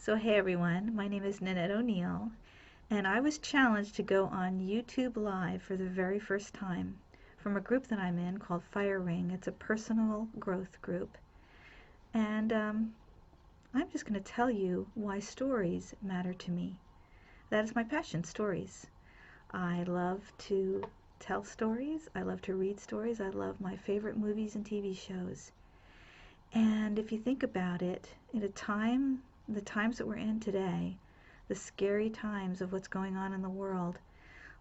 So hey everyone, my name is Nanette O'Neal, and I was challenged to go on YouTube Live for the very first time from a group that I'm in called Fire Ring. It's a personal growth group. And I'm just going to tell you why stories matter to me. That is my passion, stories. I love to tell stories. I love to read stories. I love my favorite movies and TV shows. And if you think about it, in the times that we're in today, the scary times of what's going on in the world,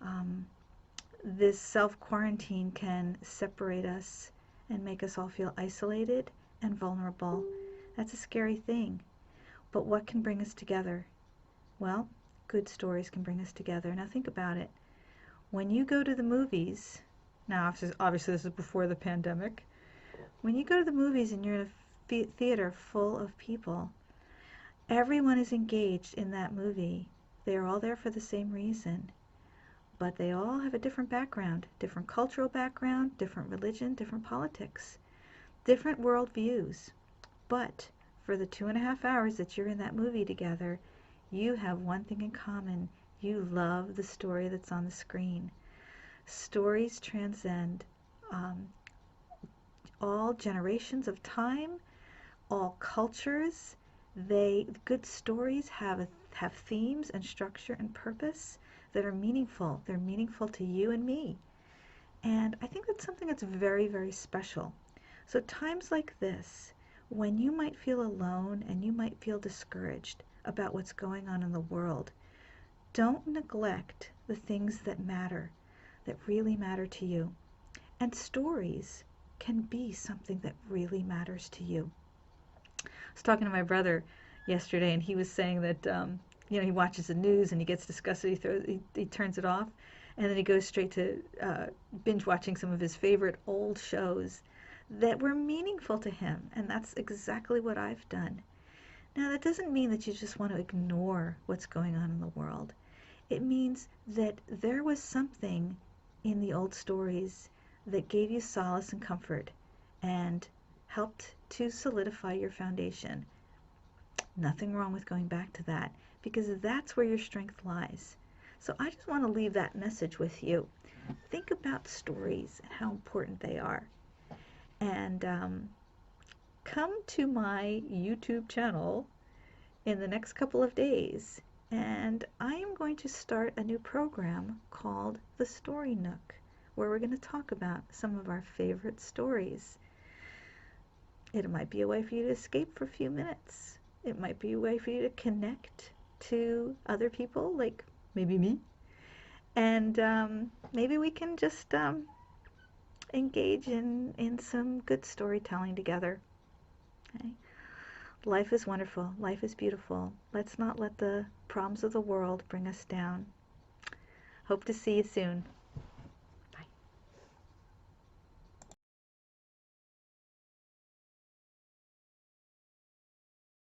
um, this self-quarantine can separate us and make us all feel isolated and vulnerable. That's a scary thing. But what can bring us together? Well, good stories can bring us together. Now think about it. When you go to the movies, now obviously this is before the pandemic, when you go to the movies and you're in a theater full of people, everyone is engaged in that movie. They are all there for the same reason, but they all have a different background, different cultural background, different religion, different politics, different worldviews. But for the 2.5 hours that you're in that movie together, you have one thing in common. You love the story that's on the screen. Stories transcend um, all generations of time, all cultures. Good stories have themes and structure and purpose that are meaningful. They're meaningful to you and me. And I think that's something that's very, very special. So times like this, when you might feel alone and you might feel discouraged about what's going on in the world, don't neglect the things that matter, that really matter to you. And stories can be something that really matters to you. I was talking to my brother yesterday, and he was saying that he watches the news and he gets disgusted. He turns it off, and then he goes straight to binge watching some of his favorite old shows that were meaningful to him, and that's exactly what I've done. Now, that doesn't mean that you just want to ignore what's going on in the world. It means that there was something in the old stories that gave you solace and comfort and helped to solidify your foundation. Nothing wrong with going back to that, because that's where your strength lies. So I just want to leave that message with you. Think about stories and how important they are. And come to my YouTube channel in the next couple of days, and I am going to start a new program called the Story Nook, where we're going to talk about some of our favorite stories. It might be a way for you to escape for a few minutes. It might be a way for you to connect to other people, like maybe me. And maybe we can just engage in some good storytelling together. Okay? Life is wonderful. Life is beautiful. Let's not let the problems of the world bring us down. Hope to see you soon.